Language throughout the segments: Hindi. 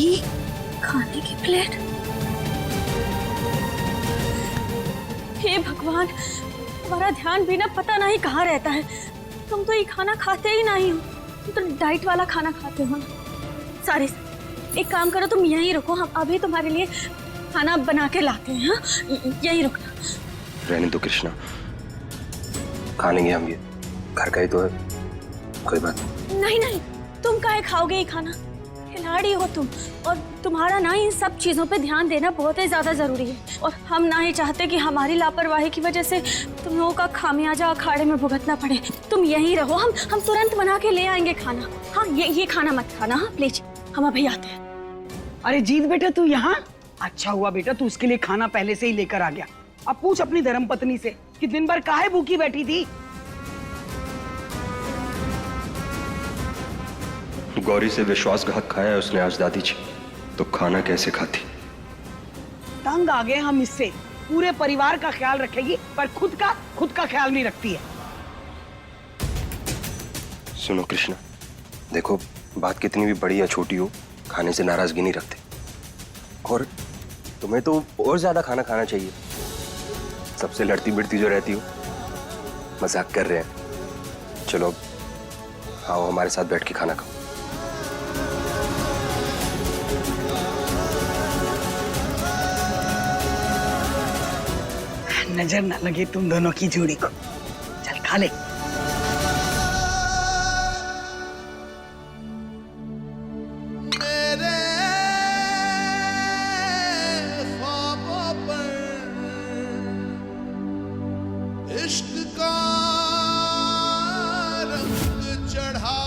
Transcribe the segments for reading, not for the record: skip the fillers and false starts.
ये खाने की प्लेट। हे भगवान, हमारा ध्यान भी ना पता नहीं कहाँ रहता है। तुम तो ये खाना खाते ही नहीं हो, तुम तो डाइट वाला खाना खाते हो ना। सारे एक काम करो, तुम यहीं रुको, हम अभी तुम्हारे लिए खाना बना के लाते हैं। हाँ, यहीं रुकना। रहने दो कृष्णा, खा लेंगे हम, ये घर का ही तो है, कोई बात नहीं। नहीं, तुम काहे खाओगे ये खाना? खिलाड़ी हो तुम, और तुम्हारा ना इन सब चीजों पे ध्यान देना बहुत ही ज्यादा जरूरी है। और हम ना ही चाहते कि हमारी लापरवाही की वजह से तुम लोगों का खामियाजा अखाड़े में भुगतना पड़े। तुम यहीं रहो, हम तुरंत बना के ले आएंगे खाना। हाँ, ये खाना मत खाना। हाँ प्लीज, हम अभी आते हैं। अरे जीत बेटा, तू यहाँ? अच्छा हुआ बेटा, तू उसके लिए खाना पहले से ही लेकर आ गया। अब पूछ अपनी धर्मपत्नी से कि दिन भर काहे भूखी बैठी थी। गौरी से विश्वासघात खाया है उसने आज दादी जी, तो खाना कैसे खाती? तंग आ गए हम इससे। पूरे परिवार का ख्याल रखेगी पर खुद का ख्याल नहीं रखती है। सुनो कृष्णा, देखो बात कितनी भी बड़ी या छोटी हो, खाने से नाराजगी नहीं रखते। और तुम्हें तो और ज्यादा खाना खाना चाहिए। सबसे लड़ती बिड़ती जो रहती हो, मजाक कर रहे हैं। चलो आओ हमारे साथ बैठ के खाना खाओ। नजर ना लगे तुम दोनों की जोड़ी को। चल खा ले। इश्क का रंग चढ़ा,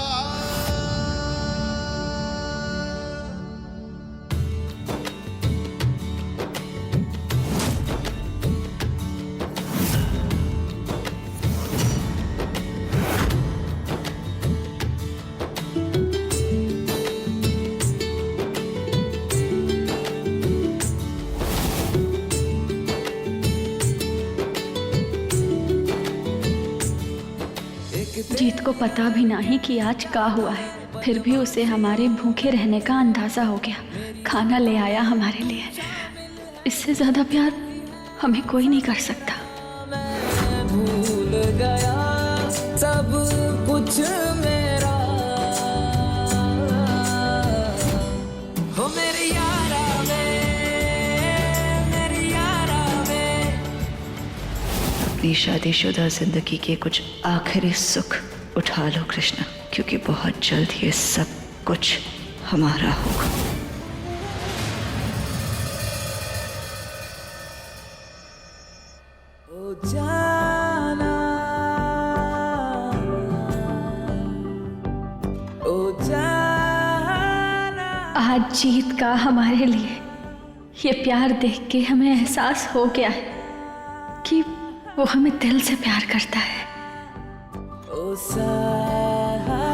जीत को पता भी नहीं कि आज क्या हुआ है, फिर भी उसे हमारे भूखे रहने का अंदाजा हो गया। खाना ले आया हमारे लिए। इससे ज्यादा प्यार हमें कोई नहीं कर सकता। मैं भूल गया सब कुछ मेरा, हो मेरी यारा में। अपनी शादीशुदा जिंदगी के कुछ आखिरी सुख उठा लो कृष्णा, क्योंकि बहुत जल्द ये सब कुछ हमारा होगा। ओ जाना, ओ जाना। आज जीत का हमारे लिए ये प्यार देख के हमें एहसास हो गया है कि वो हमें दिल से प्यार करता है। ओ साजना,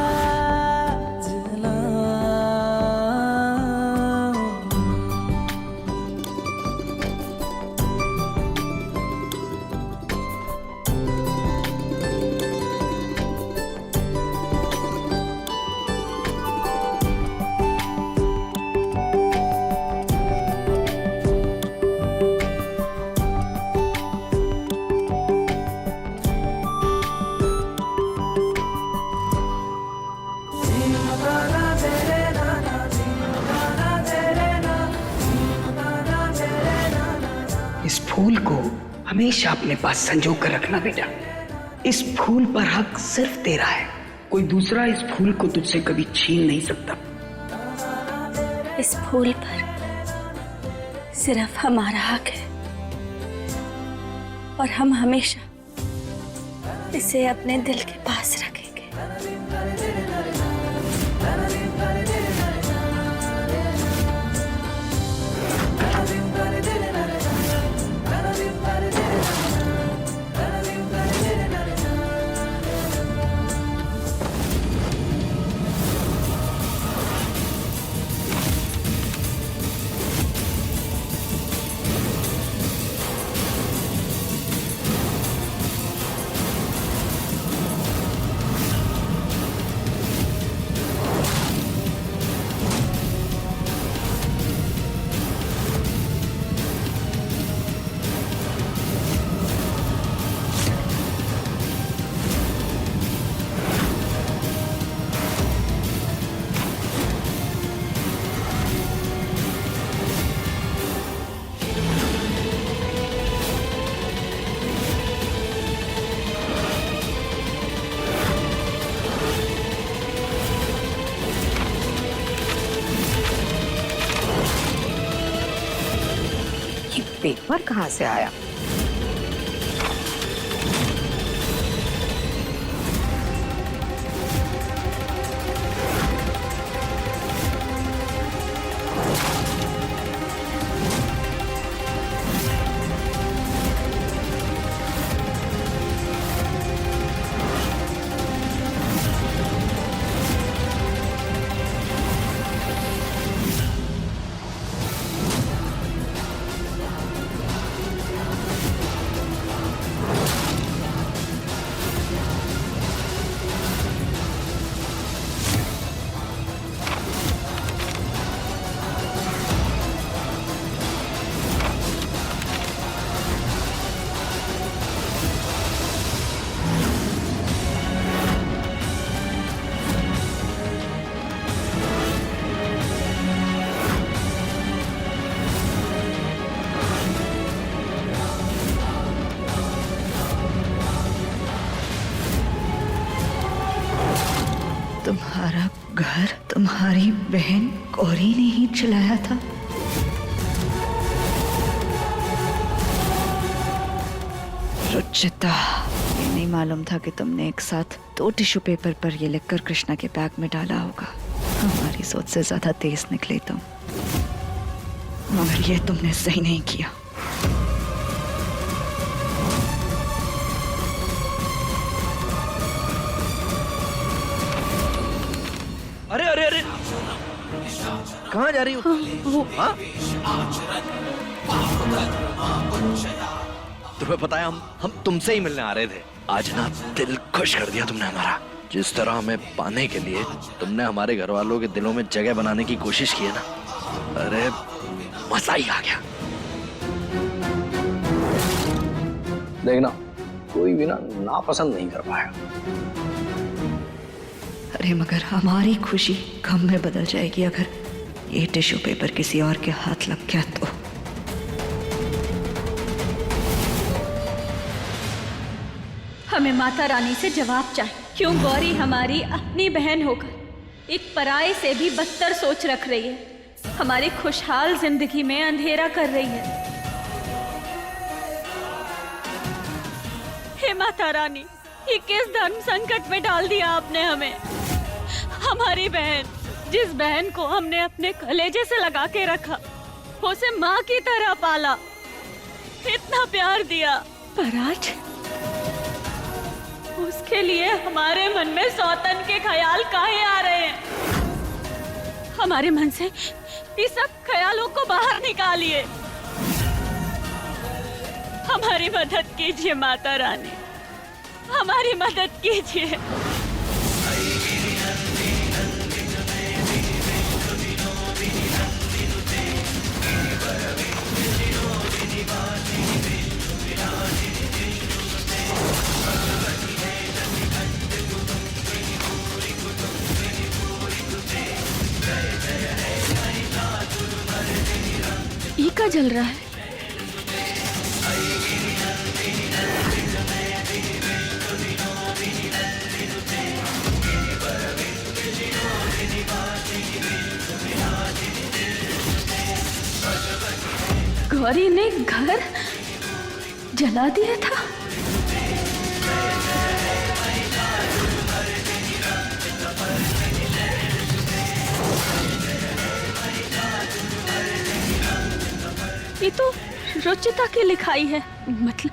इस फूल को हमेशा अपने पास संजो कर रखना बेटा। इस फूल पर हक सिर्फ तेरा है, कोई दूसरा इस फूल को तुझसे कभी छीन नहीं सकता। इस फूल पर सिर्फ हमारा हक है, और हम हमेशा इसे अपने दिल के पास रखेंगे। पेपर कहाँ से आया? तुम्हारा घर तुम्हारी बहन गौरी ने ही चलाया था। रुचिता, ये नहीं मालूम था कि तुमने एक साथ 2 टिश्यू पेपर पर ये लिखकर कृष्णा के बैग में डाला होगा। हमारी सोच से ज्यादा तेज निकली तुम, मगर ये तुमने सही नहीं किया। अरे अरे अरे, कहाँ जा रही हो? हाँ? तुम्हें पता है हम तुमसे ही मिलने आ रहे थे। आज ना दिल खुश कर दिया तुमने हमारा। जिस तरह हमें पाने के लिए तुमने हमारे घर वालों के दिलों में जगह बनाने की कोशिश की है ना, अरे मजा ही आ गया। देखना कोई भी ना नापसंद नहीं कर पाएगा। अरे मगर हमारी खुशी गम में बदल जाएगी अगर ये टिश्यू पेपर किसी और के हाथ लग गया तो। हमें माता रानी से जवाब चाहिए। क्यों गौरी हमारी अपनी बहन होकर एक पराये से भी बदतर सोच रख रही है, हमारी खुशहाल जिंदगी में अंधेरा कर रही है। हे माता रानी, ये किस धर्म संकट में डाल दिया आपने हमें। हमारी बहन, जिस बहन को हमने अपने कलेजे से लगा के रखा, उसे माँ की तरह पाला, इतना प्यार दिया, पर आज उसके लिए हमारे मन में सौतन के ख्याल काहे आ रहे हैं। हमारे मन से ये सब ख्यालों को बाहर निकालिए। हमारी मदद कीजिए माता रानी, हमारी मदद कीजिए। ये क्या जल रहा है? गौरी ने घर जला दिया था। ये तो रुचिता की लिखाई है। मतलब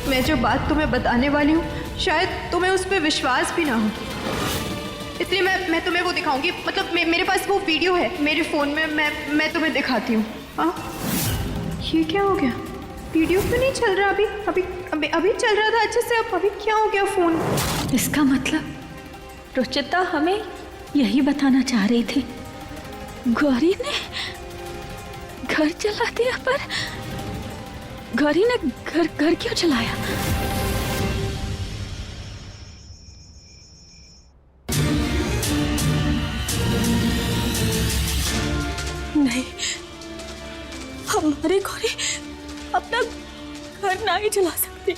मैं जो बात तुम्हें बताने वाली हूँ शायद तुम्हें उस पर विश्वास भी ना हो, इसलिए मैं तुम्हें वो दिखाऊंगी। मतलब मेरे पास वो वीडियो है मेरे फ़ोन में, मैं तुम्हें दिखाती हूँ। हाँ, ये क्या हो गया? वीडियो क्यों नहीं चल रहा? अभी चल रहा था अच्छे से, अब अभी क्या हो गया फ़ोन? इसका मतलब रुचिता हमें यही बताना चाह रही थी, गौरी ने घर जला दिया। पर गौरी ने घर क्यों जलाया? नहीं, हमारी गौरी अपना घर नहीं जला सकती,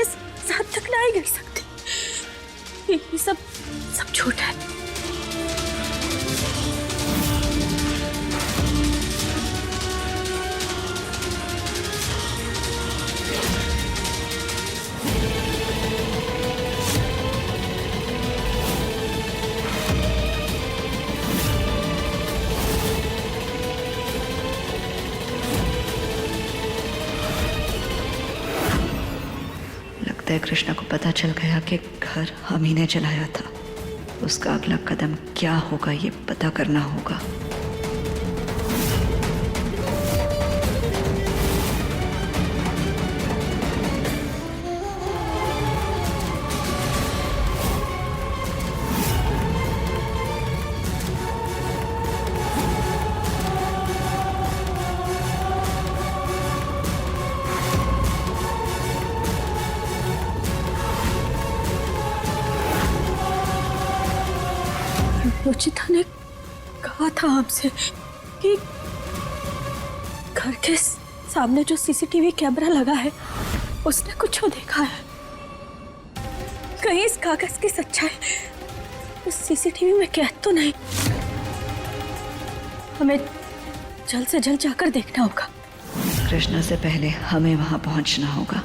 इस हद तक नहीं गिर सकती। ये सब झूठ है। कृष्णा को पता चल गया कि घर हम ही ने जलाया था, उसका अगला कदम क्या होगा ये पता करना होगा। रुचिता ने कहा था हमसे कि घर के सामने जो सीसीटीवी कैमरा लगा है उसने कुछ देखा है। कहीं इस कागज की सच्चाई उस सीसीटीवी में कैद तो नहीं। हमें जल्द से जल्द जाकर देखना होगा। कृष्णा से पहले हमें वहां पहुंचना होगा।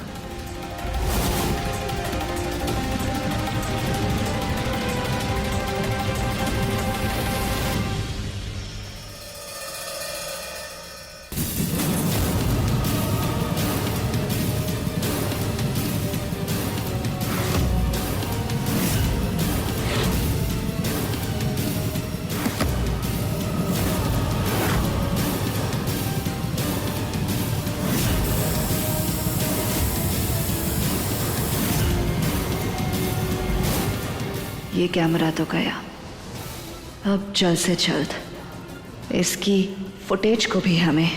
ये कैमरा तो गया, अब जल्द से जल्द इसकी फुटेज को भी हमें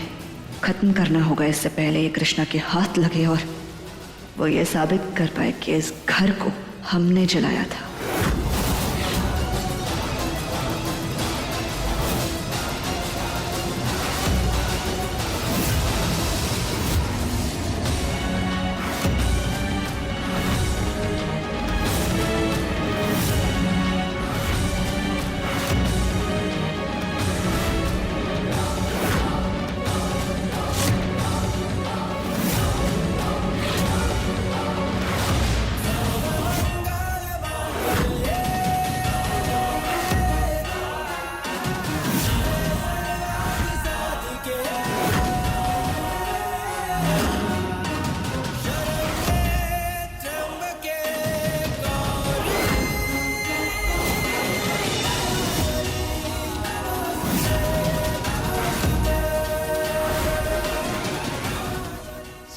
खत्म करना होगा इससे पहले ये कृष्णा के हाथ लगे और वो ये साबित कर पाए कि इस घर को हमने जलाया था।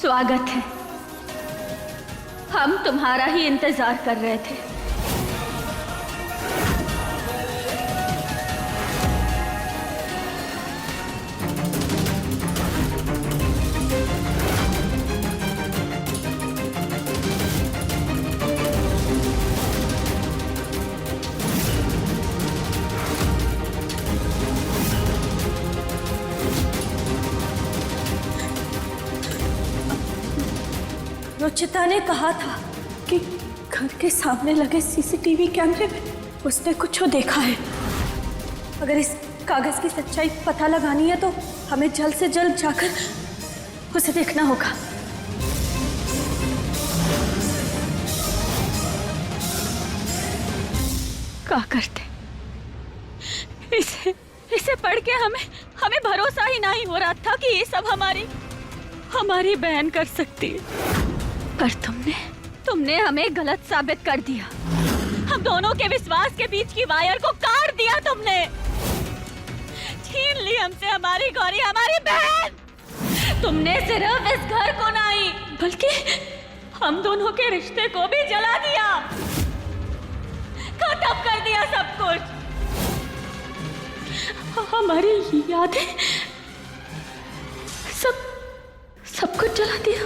स्वागत है। हम तुम्हारा ही इंतजार कर रहे थे। रुचिता ने कहा था कि घर के सामने लगे सीसीटीवी कैमरे में उसने कुछ देखा है। अगर इस कागज की सच्चाई पता लगानी है तो हमें जल्द से जल्द जाकर उसे देखना होगा। क्या करते? इसे पढ़ के हमें भरोसा ही नहीं हो रहा था कि ये सब हमारी बहन कर सकती है। पर तुमने हमें गलत साबित कर दिया। हम दोनों के विश्वास के बीच की वायर को काट दिया तुमने। छीन ली हमसे हमारी गौरी, हमारी बहन। तुमने सिर्फ इस घर को नहीं बल्कि हम दोनों के रिश्ते को भी जला दिया, खत्म कर दिया सब कुछ। हमारी यादें सब कुछ जला दिया।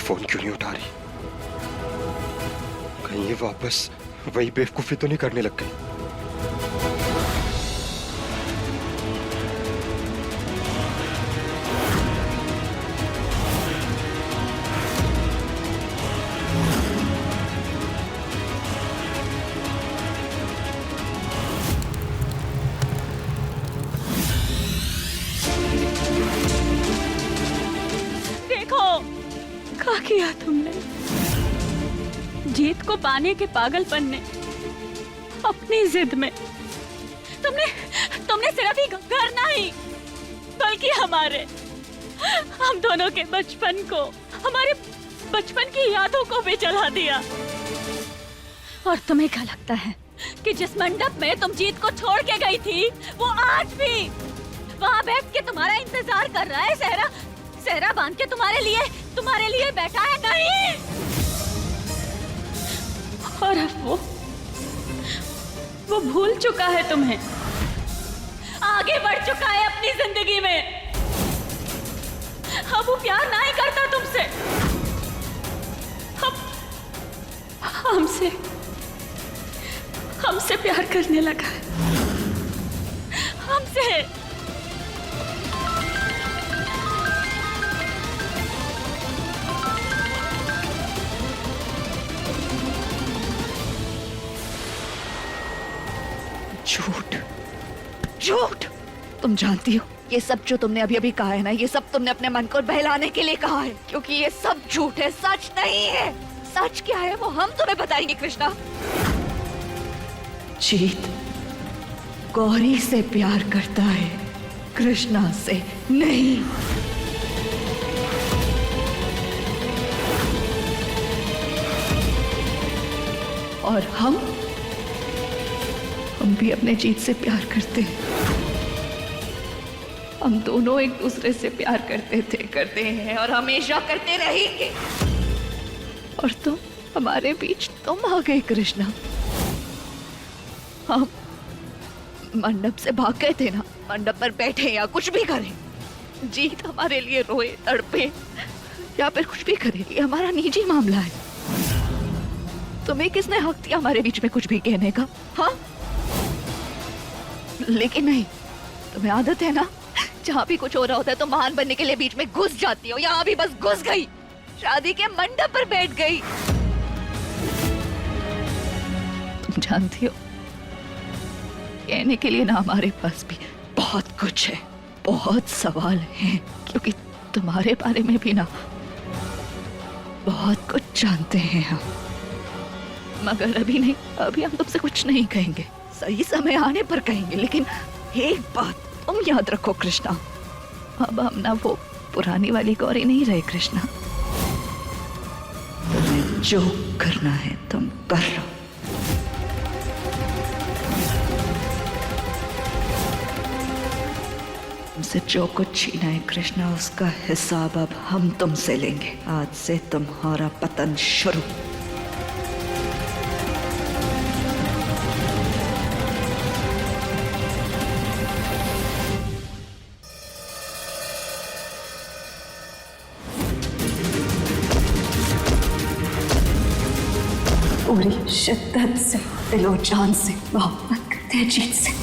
फोन क्यों नहीं उठा रही? कहीं ये वापस वही बेवकूफी तो नहीं करने लग गई? क्या किया तुमने? जीत को पाने के पागलपन ने, अपनी जिद में तुमने सिर्फ ही घर नहीं बल्कि हम दोनों के बचपन को, हमारे बचपन की यादों को भी जला दिया। और तुम्हें क्या लगता है कि जिस मंडप में तुम जीत को छोड़ के गई थी वो आज भी वहां बैठ के तुम्हारा इंतजार कर रहा है? सहरा बांध के तुम्हारे लिए बैठा है? नहीं। और अब वो भूल चुका है तुम्हें, आगे बढ़ चुका है अपनी जिंदगी में। अब वो प्यार नहीं करता तुमसे, हमसे प्यार करने लगा है। हमसे। झूठ। तुम जानती हो ये सब जो तुमने अभी अभी कहा है ना, ये सब तुमने अपने मन को बहलाने के लिए कहा है, क्योंकि ये सब झूठ है, सच नहीं है। सच क्या है वो हम तुम्हें बताएंगे कृष्णा। जीत गौरी से प्यार करता है, कृष्णा से नहीं। और हम भी अपने जीत से प्यार करते हैं। हम दोनों एक दूसरे से प्यार करते थे, करते हैं और हमेशा करते रहेंगे। और तुम, हमारे बीच तुम आ गए कृष्णा। हम मंडप से भाग गए थे ना, मंडप पर बैठे या कुछ भी करें, जीत हमारे लिए रोए, तड़पे या फिर कुछ भी करे, ये हमारा निजी मामला है। तुम्हें किसने हक दिया हमारे बीच में कुछ भी कहने का? हाँ, लेकिन नहीं, तुम्हें आदत है ना, जहाँ भी कुछ हो रहा होता है तो महान बनने के लिए बीच में घुस जाती हो। यहाँ भी बस घुस गई, शादी के मंडप पर बैठ गई। तुम जानती हो कहने के लिए ना हमारे पास भी बहुत कुछ है, बहुत सवाल हैं, क्योंकि तुम्हारे बारे में भी ना बहुत कुछ जानते हैं हम। मगर अभी नहीं, अभी हम तुमसे कुछ नहीं कहेंगे, सही समय आने पर कहेंगे। लेकिन एक बात तुम याद रखो कृष्णा, अब हम ना वो पुरानी वाली गौरी नहीं रहे कृष्णा। तुम्हें जो करना है तुम कर लो। तुमसे जो कुछ छीना है कृष्णा, उसका हिसाब अब हम तुमसे लेंगे। आज से तुम्हारा पतन शुरू। पूरी शिद्दत से, दिलो जान से मोहब्बत करते हैं जीत से।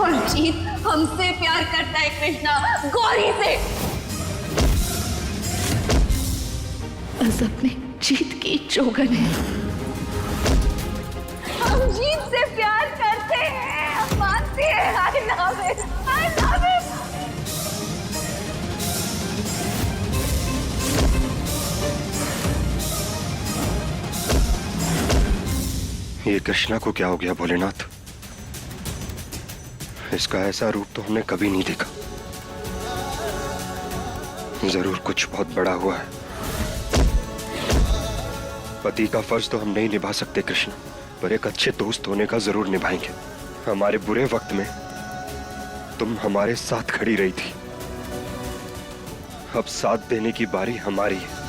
और जीत हमसे प्यार करता है कृष्णा, गौरी से। बस अपनी जीत की चौगन है। हम जीत से प्यार करते हैं, मानते हैं। I love it, I love it। ये कृष्णा को क्या हो गया भोलेनाथ? इसका ऐसा रूप तो हमने कभी नहीं देखा। जरूर कुछ बहुत बड़ा हुआ है। पति का फर्ज तो हम नहीं निभा सकते कृष्णा, पर एक अच्छे दोस्त होने का जरूर निभाएंगे। हमारे बुरे वक्त में तुम हमारे साथ खड़ी रही थी, अब साथ देने की बारी हमारी है।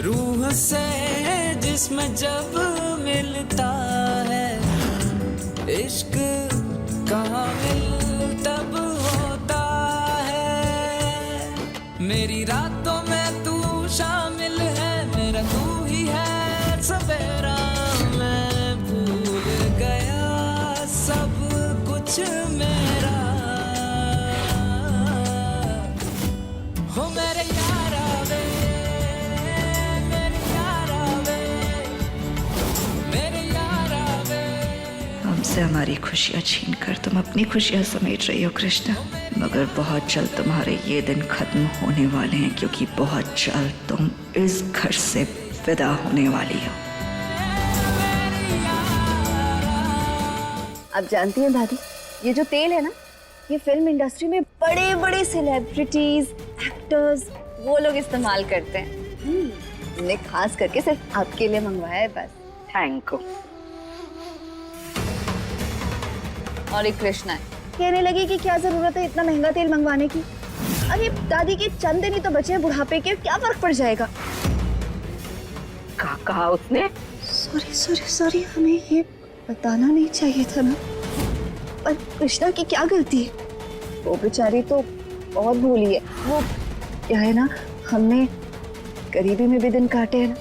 रूह से जिस्म जब मिलता है, इश्क कहाँ मिल तब होता है। मेरी रातों में तू शामिल हमसे हमारी खुशियां छीनकर तुम अपनी खुशियां समेट रही हो कृष्णा, मगर बहुत जल्द तुम्हारे ये दिन खत्म होने वाले हैं, क्योंकि बहुत जल्द तुम इस घर से विदा होने वाली हो। आप जानती हैं दादी, ये जो तेल है ना, ये फिल्म इंडस्ट्री में बड़े बड़े सेलिब्रिटीज, एक्टर्स, वो लोग इस्तेमाल करते हैं। हमने खास करके सिर्फ आपके लिए मंगवाया है बस। Thank you. और एक कृष्णा कहने लगी कि क्या जरूरत है इतना महंगा तेल मंगवाने की। अरे दादी के चंद दिन ही तो बचे हैं बुढ़ापे के, क्या फर्क पड़ जाएगा। कहा उसने? सॉरी, हमें ये बताना नहीं चाहिए था ना। पर कृष्णा की क्या गलती है, वो बेचारी तो बहुत भोली है। वो क्या है ना, हमने गरीबी में भी दिन काटे हैं ना,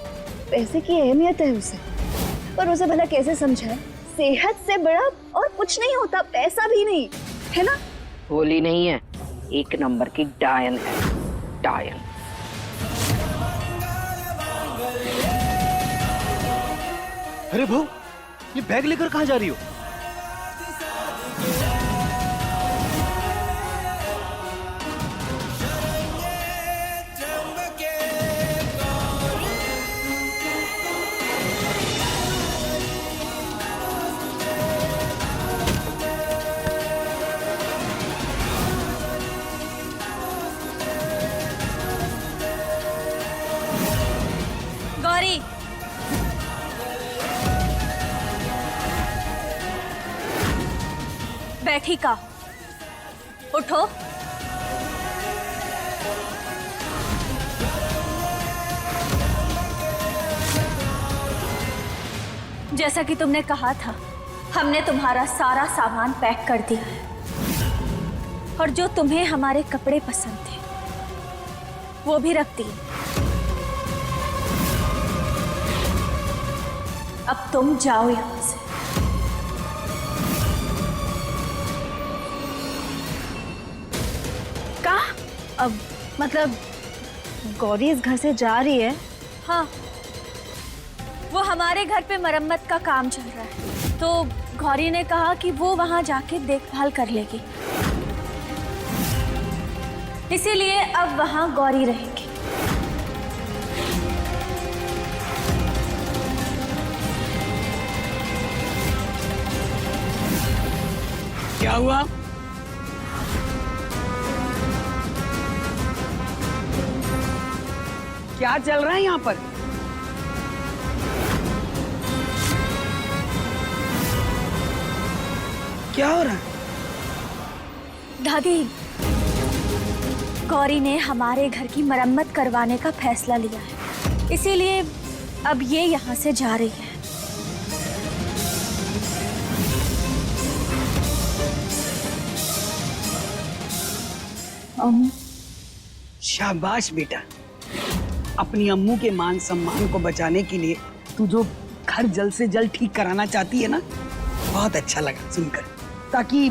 पैसे की अहमियत है उसे, पर उसे भला कैसे समझाए। सेहत से बड़ा और कुछ नहीं होता, पैसा भी नहीं है ना। भोली नहीं है, एक नंबर की डायन है, डायन। अरे भाऊ, ये बैग लेकर कहाँ जा रही हो? गौरी, बैठी का, उठो। जैसा कि तुमने कहा था, हमने तुम्हारा सारा सामान पैक कर दिया है, और जो तुम्हें हमारे कपड़े पसंद थे वो भी रख दिए। अब तुम जाओ यहां से। कहा? अब मतलब गौरी इस घर से जा रही है? हाँ, वो हमारे घर पे मरम्मत का काम चल रहा है, तो गौरी ने कहा कि वो वहां जाके देखभाल कर लेगी, इसीलिए अब वहां गौरी रहेगी। क्या हुआ? क्या चल रहा है यहाँ पर? क्या हो रहा है? दादी, गौरी ने हमारे घर की मरम्मत करवाने का फैसला लिया है, इसीलिए अब ये यहाँ से जा रही है। शाबाश बेटा, अपनी अम्मू के मान सम्मान को बचाने के लिए तू जो घर जल्द से जल्द ठीक कराना चाहती है ना, बहुत अच्छा लगा सुनकर, ताकि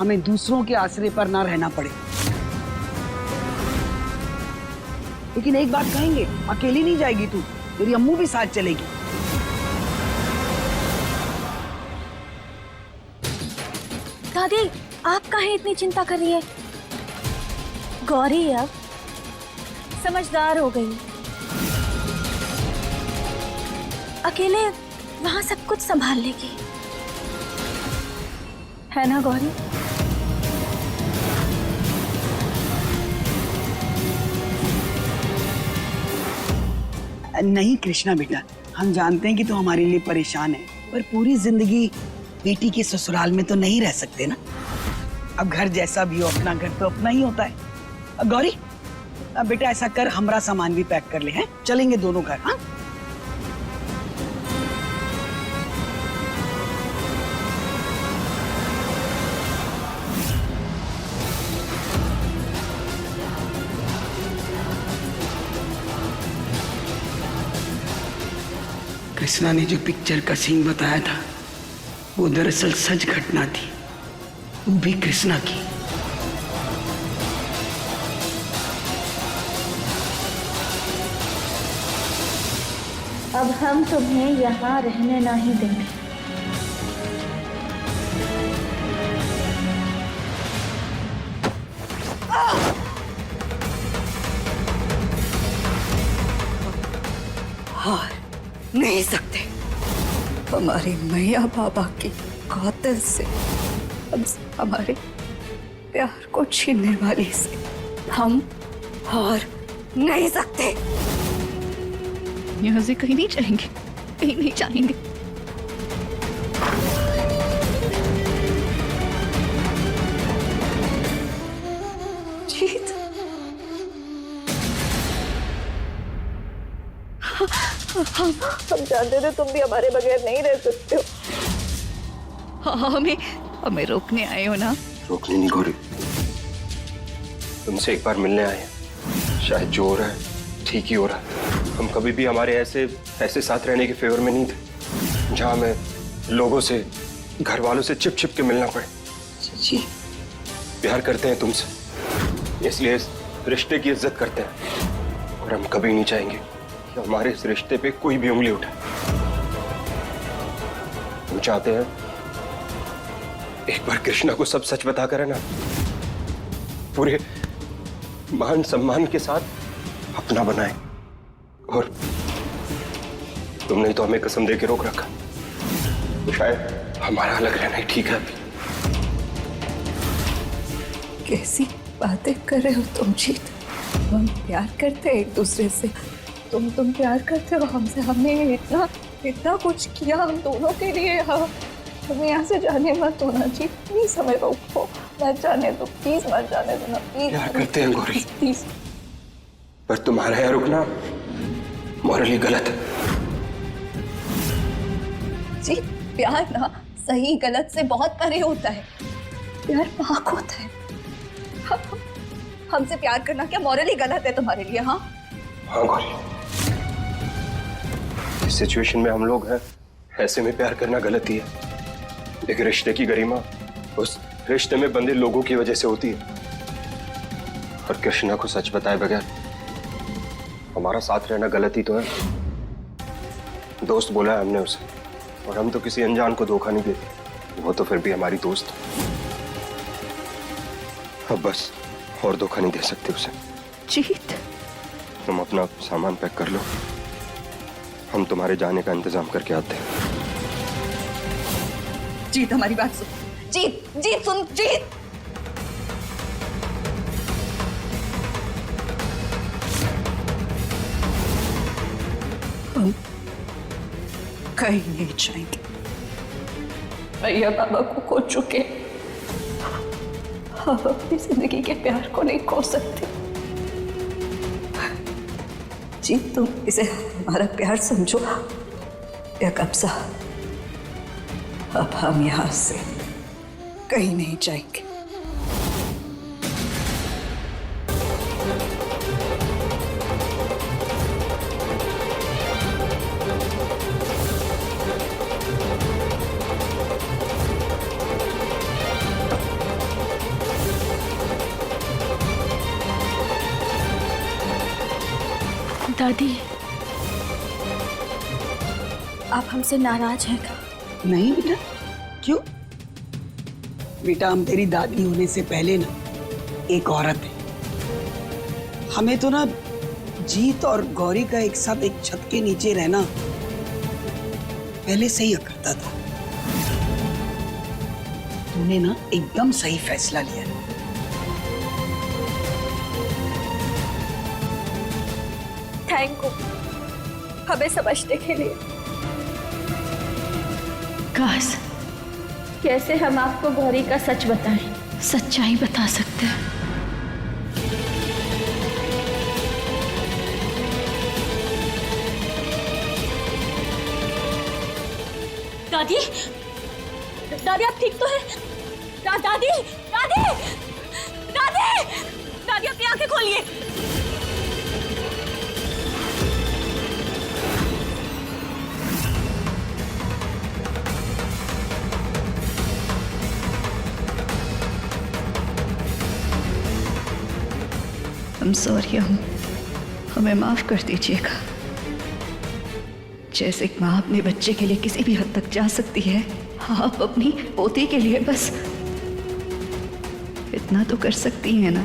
हमें दूसरों के आसरे पर ना रहना पड़े। लेकिन एक बात कहेंगे, अकेली नहीं जाएगी तू, तेरी अम्मू भी साथ चलेगी। दादी, आप काहे इतनी चिंता कर रही है? गौरी अब समझदार हो गई, अकेले वहां सब कुछ संभाल लेगी, है ना गौरी? नहीं कृष्णा बेटा, हम जानते हैं कि तू हमारे लिए परेशान है, पर पूरी जिंदगी बेटी के ससुराल में तो नहीं रह सकते ना। अब घर जैसा भी हो, अपना घर तो अपना ही होता है। गौरी, अब बेटा ऐसा कर, हमारा सामान भी पैक कर ले, हैं? चलेंगे दोनों घर। हाँ, कृष्णा ने जो पिक्चर का सीन बताया था, वो दरअसल सच घटना थी, वो भी कृष्णा की। अब हम तुम्हें यहाँ रहने नहीं देंगे। हार नहीं सकते। हमारे मैया बाबा की कातिल से, हमारे प्यार को छीनने वाली से हम हार नहीं सकते। यहाँ से कहीं नहीं जाएंगे, कहीं नहीं जाएंगे। जीत, हम जानते थे तुम भी हमारे बगैर नहीं रह सकते हो। हमें रोकने आए हो ना? रोकने नहीं गौरी, तुमसे एक बार मिलने आए हैं। शायद जो हो रहा है ठीक ही हो रहा है। हम कभी भी हमारे ऐसे साथ रहने के फेवर में नहीं थे जहां हमें लोगों से, घर वालों से छिप छिप के मिलना पड़े। जी प्यार करते हैं तुमसे, इसलिए इस रिश्ते की इज्जत करते हैं और हम कभी नहीं चाहेंगे कि हमारे इस रिश्ते पे कोई भी उंगली उठाए। हम चाहते हैं एक बार कृष्णा को सब सच बताकर, है ना, पूरे मान सम्मान के साथ अपना बनाए। और तुमने तो हमें कसम दे के रोक रखा, तो शायद हमारा अलग रहना ही ठीक है अभी। कैसी बातें कर रहे हो तुम जीत? हम प्यार करते हैं एक दूसरे से। तुम प्यार करते हो हमसे। हमने इतना कुछ किया हम दोनों के लिए। हमें यहाँ से जाने मत दो ना जी, प्लीज हमें रोको, मत जाने दो, प्लीज मत जाने दो ना, प्लीज। प्यार करते हैं गौरी, प्लीज। पर तुम्हारा यहाँ रुकना मॉरली गलत है। जी प्यार ना सही गलत से बहुत परे होता है। प्यार पाक होता है। हमसे प्यार करना क्या मॉरली गलत है तुम्हारे लिए? हाँ हाँ गौरी, इस सिचुएशन में हम लोग हैं, ऐसे में प्यार करना गलत ही है। एक रिश्ते की गरिमा उस रिश्ते में बंधे लोगों की वजह से होती है। और कृष्णा को सच बताए बगैर हमारा साथ रहना गलत ही तो है। दोस्त बोला है हमने उसे, और हम तो किसी अनजान को धोखा नहीं देते। वो तो फिर भी हमारी दोस्त। अब बस और धोखा नहीं दे सकते उसे। जीत, तुम अपना सामान पैक कर लो, हम तुम्हारे जाने का इंतजाम करके आते हैं। जीत हमारी बात सुन। जीत सुन। जीत हम कहीं नहीं जाएंगे। भैया बाबा को खो चुके, हम अपनी जिंदगी के प्यार को नहीं खो सकते। जी तुम इसे हमारा प्यार समझो या कब्जा। अब हम यहां से कहीं नहीं जाएंगे। दादी, आप हमसे नाराज हैं क्या? नहीं बेटा, क्यों? बेटा हम तेरी दादी होने से पहले ना एक औरत है। हमें तो ना जीत और गौरी का एक साथ एक छत के नीचे रहना पहले से ही करता था। तूने ना एकदम सही फैसला लिया। थैंक यू हमें समझने के लिए। काश कैसे हम आपको गौरी का सच बताएं? सच्चाई बता सकते हैं। दादी, दादी आप ठीक तो है? दादी दादी दादी दादी अपनी आंखें खोलिए। I'm sorry, हमें माफ कर दीजिएगा। जैसे एक माँ अपने बच्चे के लिए किसी भी हद तक जा सकती है, आप अपनी पोती के लिए बस इतना तो कर सकती हैं ना।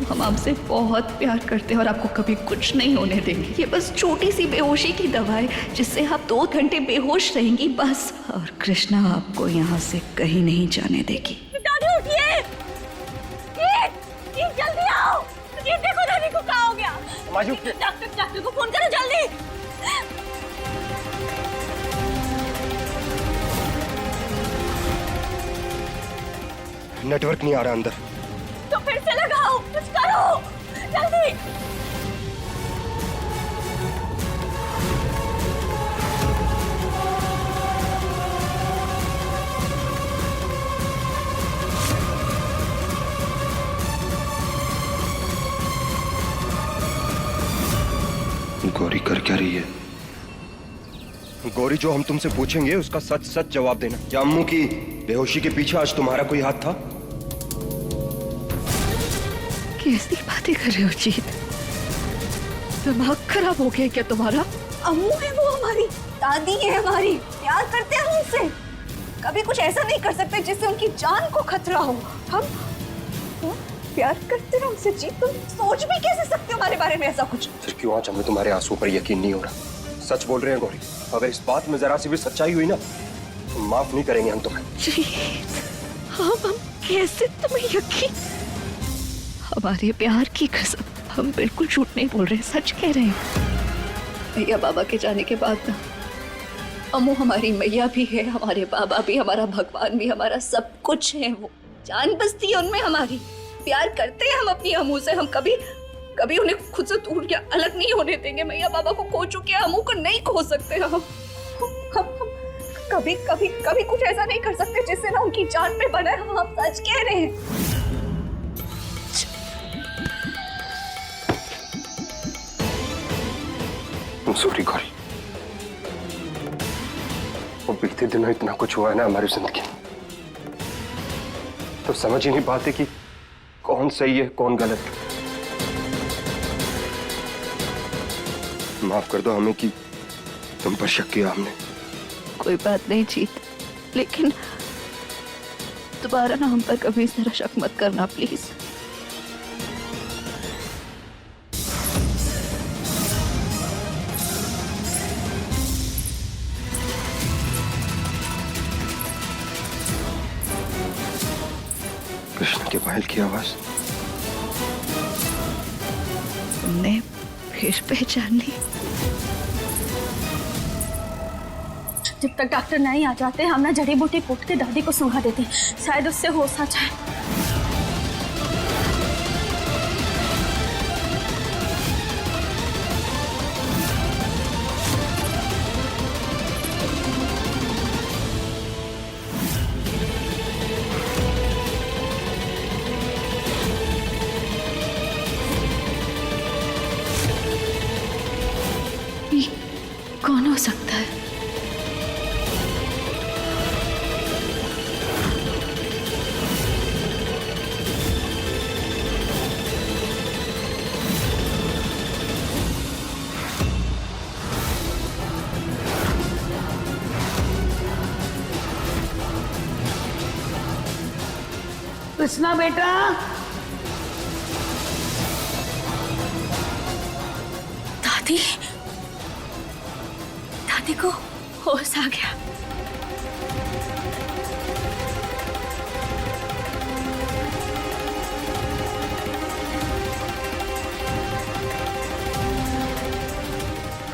हम आपसे बहुत प्यार करते हैं और आपको कभी कुछ नहीं होने देंगे। ये बस छोटी सी बेहोशी की दवा है जिससे आप 2 घंटे बेहोश रहेंगी बस। और कृष्णा आपको यहाँ से कहीं नहीं जाने देगी। दादी उठिए, ये जल्दी आओ। ये देखो दादी को क्या हो गया। डॉक्टर को फोन करो जल्दी। नेटवर्क नहीं आ रहा अंदर। तो फिर से लगाओ, कुछ करो जल्दी। गौरी कर क्या रही है? गौरी, जो हम तुमसे पूछेंगे उसका सच सच जवाब देना। क्या अम्मू की बेहोशी के पीछे आज तुम्हारा कोई हाथ था? कैसी बातें कर रहे हो जीत? दिमाग खराब हो गया क्या तुम्हारा? अम्मू है वो हमारी, दादी है हमारी, प्यार करते हैं हम उनसे। कभी कुछ ऐसा नहीं कर सकते जिससे उनकी जान को खतरा हो। हम प्यार करते हैं उनसे जीत, तुम सोच भी कैसे सकते हो हमारे बारे में ऐसा कुछ? फिर क्यों आज हमें तुम्हारे आंसुओं पर यकीन नहीं हो रहा? सच बोल रहे हैं गौरी, अगर इस बात में जरा सी भी सच्चाई हुई ना तो माफ नहीं करेंगे हम तुम्हें। हम कैसे तुम्हें यकीन? हमारे प्यार की कसम, हम बिल्कुल झूठ नहीं बोल रहे, सच कह रहे हैं। मैया बाबा के जाने के बाद ना अम्मू हमारी मैया भी है, हमारे बाबा भी, हमारा भगवान भी, हमारा सब कुछ है। वो जान बसती है उनमें हमारी। प्यार करते हैं हम अपनी अम्मू से, हम कभी कभी उन्हें खुद से दूर या अलग नहीं होने देंगे। मैया बाबा को खो चुके हैं, अम्मू को नहीं खो सकते हम कभी कभी कभी कुछ ऐसा नहीं कर सकते जिससे ना उनकी जान पे बने। हम सच कह रहे हैं। सॉरी गौरी, वो बीते दिनों इतना कुछ हुआ है ना हमारी जिंदगी में, तो समझ ही नहीं पाते कि कौन सही है कौन गलत। माफ कर दो हमें कि तुम पर शक किया हमने। कोई बात नहीं जीत, लेकिन दोबारा ना हम पर कभी इस तरह शक मत करना प्लीज। कृष्ण के पायल की आवाज तुमने फिर पहचान ली? जब तक डॉक्टर नहीं आ जाते हम ना जड़ी बूटी कूट के दादी को सुंघा देते, शायद उससे होश आ जाए। कौन हो सकता है? कृष्णा बेटा, दादी, दादी को होश आ गया।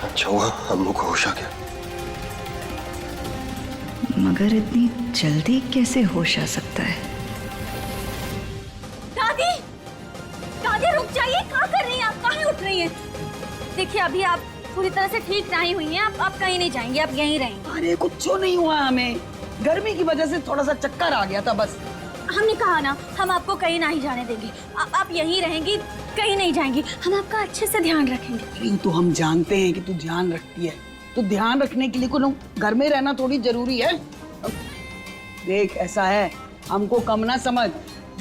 अच्छा हुआ अम्मू को होश आ गया। मगर इतनी जल्दी कैसे होश आ सकता है? दादी, दादी रुक जाइए, क्या कर रही हैं आप? कहाँ उठ रही हैं? देखिए अभी आप पूरी तरह से ठीक नहीं हुई हैं, आप कहीं नहीं जाएंगी, आप यहीं रहेंगी। अरे कुछ नहीं हुआ हमें, गर्मी की वजह से थोड़ा सा चक्कर आ गया था बस। हमने कहा ना हम आपको कहीं नहीं जाने देंगे, आप यहीं रहेंगी, कहीं नहीं जाएंगी, हम आपका अच्छे से ध्यान रखेंगे। अरे तो हम जानते हैं कि तू ध्यान रखती है, तो ध्यान रखने के लिए को घर में रहना थोड़ी जरूरी है। देख ऐसा है, हमको कम ना समझ,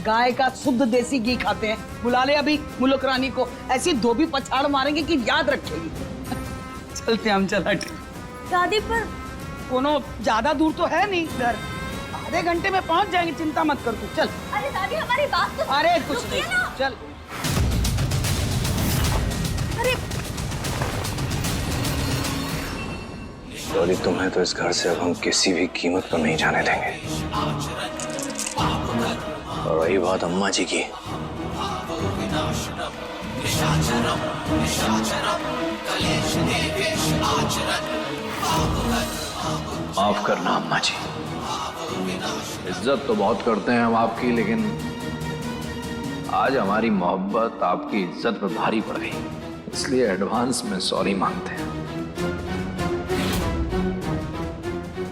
गाय का शुद्ध देसी घी खाते हैं। बुला ले अभी मुल्क रानी को, ऐसी धोबी पछाड़ मारेंगे कि याद रखेगी। चलते हम, चल हट। दादी पर कोनो ज्यादा दूर तो है नहीं घर, आधे घंटे में पहुंच जाएंगे, चिंता मत कर तू, चल। अरे दादी हमारी बात तो अरे कुछ सुनिए नहीं, ना। चल। गौरी, तुम्हें तो इस घर से अब हम किसी भी कीमत पर नहीं जाने देंगे। और वही बात अम्मा जी की, माफ करना अम्मा जी। इज्जत तो बहुत करते हैं हम आपकी, लेकिन आज हमारी मोहब्बत आपकी इज्जत पर भारी पड़ गई, इसलिए एडवांस में सॉरी मांगते हैं।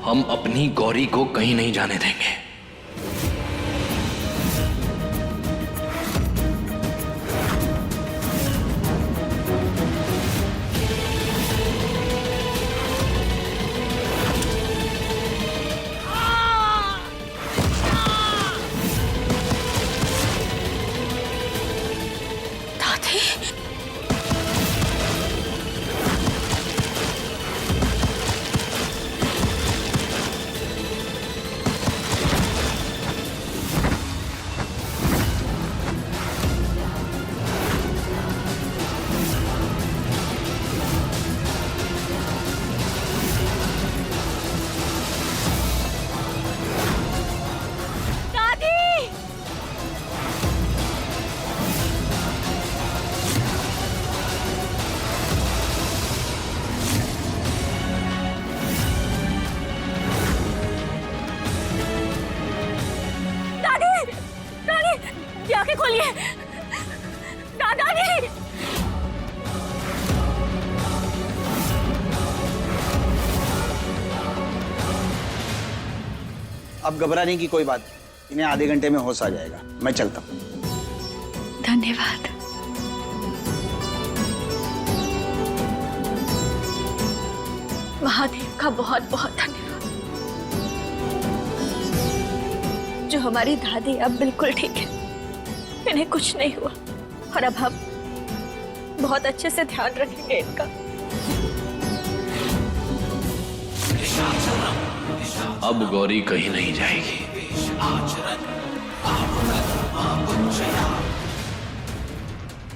हम अपनी गौरी को कहीं नहीं जाने देंगे। आंखें खोलिए दादाजी। अब घबराने की कोई बात नहीं, इन्हें आधे घंटे में होश आ जाएगा। मैं चलता हूँ। धन्यवाद। महादेव का बहुत बहुत धन्यवाद जो हमारी दादी अब बिल्कुल ठीक है, इन्हें कुछ नहीं हुआ और अब हम बहुत अच्छे से ध्यान रखेंगे इनका। अब गौरी कहीं नहीं जाएगी।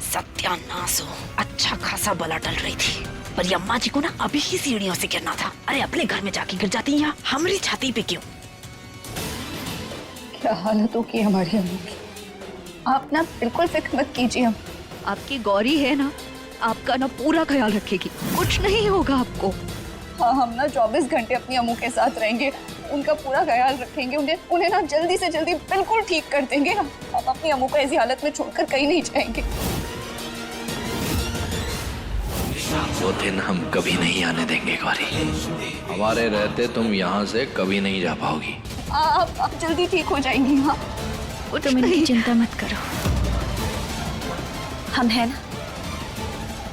सत्यानाश हो, अच्छा खासा बला टल रही थी, पर ये अम्मा जी को ना अभी ही सीढ़ियों से गिरना था। अरे अपने घर में जाके गिर जाती या हमारी छाती पे क्यों? क्या हालतों की हमारी अम्मा की। आप ना बिल्कुल फिक्र मत कीजिए, हम आपकी गौरी है ना, आपका ना पूरा ख्याल रखेगी, कुछ नहीं होगा आपको। हाँ, हम ना 24 घंटे अपनी अम्मू के साथ रहेंगे, उनका पूरा ख्याल रखेंगे, उन्हें ना जल्दी से जल्दी बिल्कुल ठीक कर देंगे। हम अपनी अम्मू को ऐसी हालत में छोड़कर कहीं नहीं जाएंगे। वो दिन हम कभी नहीं आने देंगे गौरी, हमारे रहते तुम यहाँ से कभी नहीं जा पाओगी। आप जल्दी ठीक हो जाएंगी। हाँ, तुम इनकी चिंता मत करो, हम हैं ना,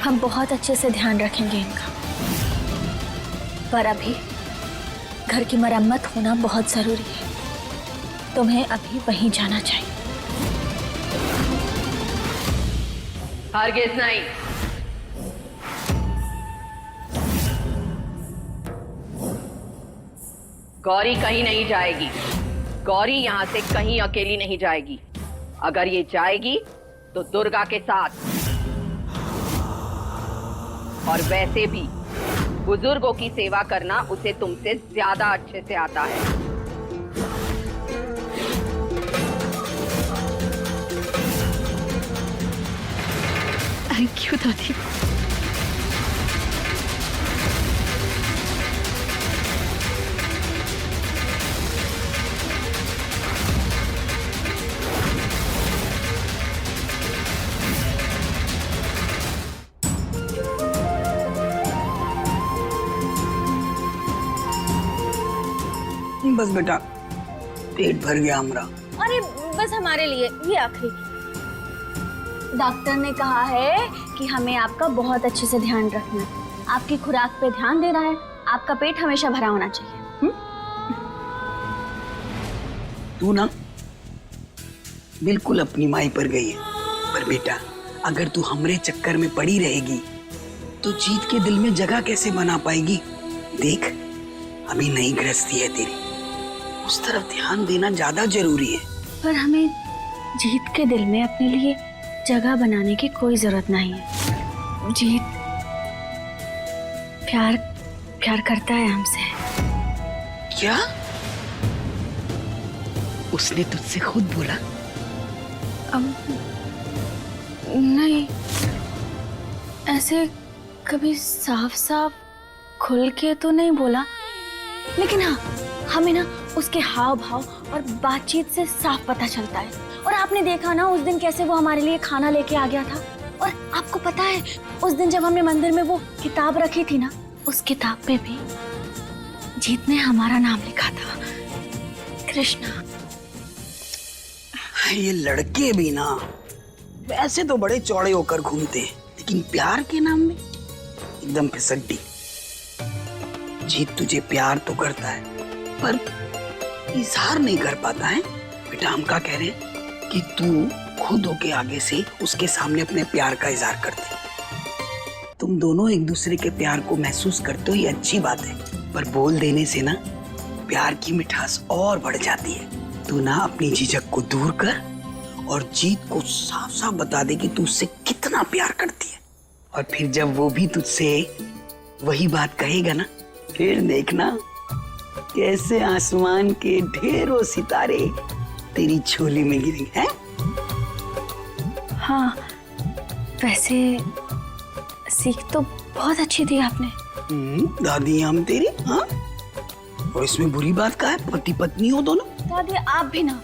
हम बहुत अच्छे से ध्यान रखेंगे इनका। पर अभी घर की मरम्मत होना बहुत जरूरी है, तुम्हें अभी वहीं जाना चाहिए। हरगिज़ नहीं। गौरी कहीं नहीं जाएगी, गौरी यहाँ से कहीं अकेली नहीं जाएगी। अगर ये जाएगी तो दुर्गा के साथ। और वैसे भी बुजुर्गों की सेवा करना उसे तुमसे ज्यादा अच्छे से आता है। थैंक यू दादी। बस बेटा, पेट भर गया हमारा। अरे बस हमारे लिए ये आखिरी। डॉक्टर ने कहा है कि हमें आपका बहुत अच्छे से ध्यान रखना है, आपकी खुराक पे ध्यान देना है, आपका पेट हमेशा भरा होना चाहिए। तू ना बिल्कुल अपनी माई पर गई है, पर बेटा अगर तू हमरे चक्कर में पड़ी रहेगी तो जीत के दिल में जगह कैसे बना पाएगी? देख, अभी नई गृहस्थी है तेरी, उस तरफ ध्यान देना ज्यादा जरूरी है। पर हमें जीत के दिल में अपने लिए जगह बनाने की कोई जरूरत नहीं है। जीत प्यार करता है हमसे। क्या? उसने तुझसे खुद बोला? नहीं, ऐसे कभी साफ साफ खुल के तो नहीं बोला, लेकिन हाँ, हमें ना उसके हाव भाव और बातचीत से साफ पता चलता है। और आपने देखा ना उस दिन कैसे वो हमारे लिए खाना लेके आ गया था। और आपको पता है उस दिन जब हमने मंदिर में वो किताब रखी थी ना, उस किताब पे भी जीत ने हमारा नाम लिखा था, कृष्णा। ये लड़के भी ना वैसे तो बड़े चौड़े होकर घूमते हैं, लेकिन प्यार के नाम में एकदम फिसड्डी। जीत तुझे प्यार तो करता है पर इजहार नहीं कर पाता है। बेटा हम क्या कह रहे हैं कि तू खुद होके आगे से उसके सामने अपने प्यार का इजहार कर दे। तुम दोनों एक दूसरे के प्यार को महसूस करते हो, ये अच्छी बात है, पर बोल देने से ना प्यार की मिठास और बढ़ जाती है। तू ना अपनी झिझक को दूर कर और जीत को साफ साफ बता दे कि तू उससे कितना प्यार करती है। और फिर जब वो भी तुझसे वही बात कहेगा ना, फिर देखना कैसे आसमान के ढेरों सितारे तेरी झोली में गिरेंगे। हैं? हाँ, वैसे सीख तो बहुत अच्छी दी आपने। दादी हम तेरी। हाँ, और इसमें बुरी बात क्या है? पति पत्नी हो दोनों। दादी आप भी ना।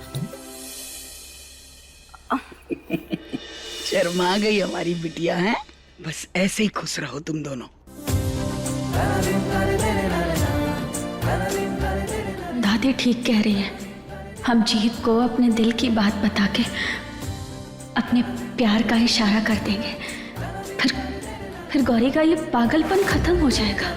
शर्मा गई हमारी बिटिया है। बस ऐसे ही खुश रहो तुम दोनों। दादी ठीक कह रही है। हम जीत को अपने दिल की बात बता के अपने प्यार का इशारा कर देंगे, फिर गौरी का ये पागलपन खत्म हो जाएगा।